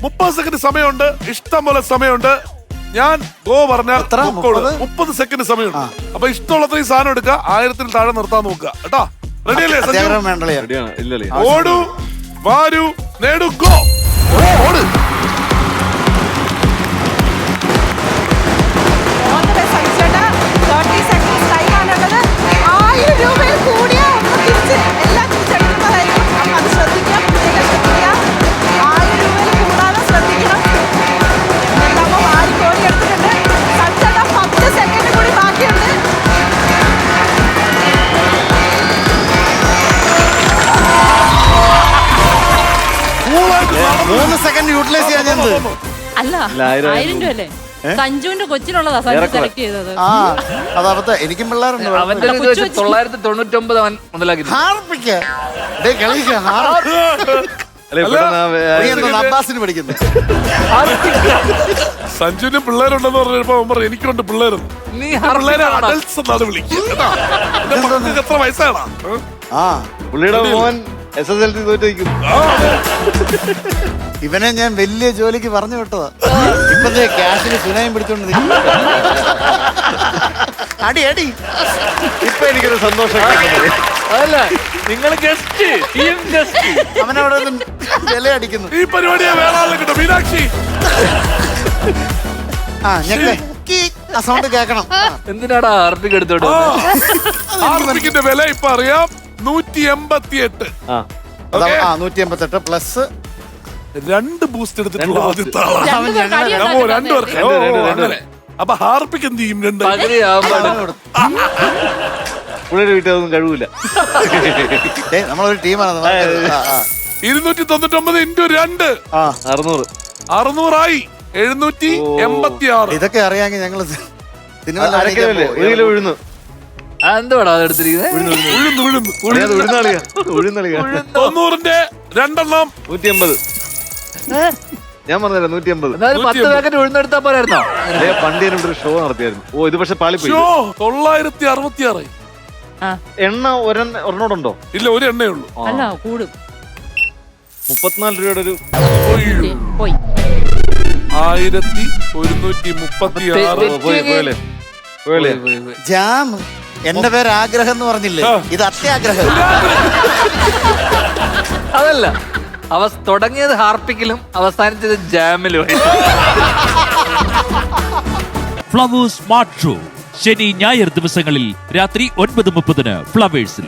30 second സമയമുണ്ട്, ഇഷ്ടം പോലെ സമയമുണ്ട്. ഞാൻ ഗോ പറഞ്ഞാൽ 30 സെക്കൻഡ് സമയമുണ്ട്. അപ്പൊ ഇഷ്ടമുള്ളത്രയും സാധനം എടുക്കുക, 1000 താഴെ നിർത്താൻ നോക്കുക കേട്ടോ. റെഡിയല്ലേ? ഓടൂ, വാരൂ, നേടൂ, ഗോ. ഓട്. യൂട്ടിലൈസ് ചെയ്യാൻ അല്ല 1000 രൂപ അല്ലേ? സഞ്ജുവിന്റെ കൊച്ചിനുള്ളതാ സഞ്ജു സെലക്ട് ചെയ്തത്. അതാവത്തെ എനിക്കും പിള്ളേരുണ്ട്. 999 അവൻ മുതലാക്കി. അബ്ബാസിന് പഠിക്കുന്നത് സഞ്ജുവിന് പിള്ളേരുണ്ടെന്ന് പറഞ്ഞപ്പോ എനിക്കുണ്ട് പിള്ളേരെന്ന്. നീ പിള്ളേരെ അഡൽസ് എന്നാണ് വിളിക്കുന്നത്. എത്ര വയസ്സാണ്? പുള്ളിയുടെ മോൻ SSLC തോറ്റിരിക്കും. ഇവനെ ഞാൻ വലിയ ജോലിക്ക് പറഞ്ഞു വിട്ടതാ. ഇപ്പത്തെ ക്യാഷിന് സുനായും പിടിച്ചോണ്ട് അടി അടി. ഇപ്പൊ എനിക്കൊരു സന്തോഷം. അതല്ല, നിങ്ങൾ ഗസ്റ്റ് അവനവിടെ വില അടിക്കുന്നു. ഈ പരിപാടിയെ വേറെ ആളെ കിട്ടും. മീനാക്ഷി ആ സൗണ്ട് കേക്കണം. എന്തിനാടാ ആർപ്പിക്ക് എടുത്തോട്ട്? ആർപ്പിക്കിന്റെ വില ഇപ്പൊ അറിയാം, 188. 188 പ്ലസ് 2 ബൂസ്റ്റ് എടുത്തിട്ടുള്ള ആദ്യത്തെ രണ്ടുപേർക്ക് 2 പേർക്ക്. അപ്പൊ ഹാർപ്പിക്ക് എന്ത് ചെയ്യും? 2 പുള്ളിയുടെ വീട്ടിലൊന്നും കഴിവില്ല. നമ്മളൊരു ടീമാണ്. 299 × 2 600 ആയി. 786. ഇതൊക്കെ അറിയാമെങ്കിൽ ഞങ്ങള് ഉഴുന്നു എന്തുവാടാ അതെടുത്തിരിക്കുന്നത്? 90ന്റെ 2 180. ഞാൻ പറഞ്ഞല്ലോ 180. 10 പാക്കറ്റ് ഉഴുന്നെടുത്താ പോരായിരുന്നോ? പണ്ട് ഒരു ഷോ നടത്തിയായിരുന്നു. ഓ, ഇത് പക്ഷെ പാളിപ്പോയി. 966. എണ്ണ ഒരെണ്ണോടുണ്ടോ? ഇല്ല, ഒരു എണ്ണേ ഉള്ളൂ. അല്ല കൂടും. 34 രൂപയുടെ ഒരു പോയി. 1136. ജാം. എന്റെ പേര് ആഗ്രഹം എന്ന് പറഞ്ഞില്ലേ, ഇത് അത്യാഗ്രഹം. അതല്ല, തുടങ്ങിയത് ഹാർപ്പിക്കിലും അവസാനിച്ചത് ജാമിലും. ഫ്ലവേഴ്സ് സ്മാർട്ട് ഷോ ശനി ഞായർ ദിവസങ്ങളിൽ രാത്രി 9:30 ഫ്ലവേഴ്സിൽ.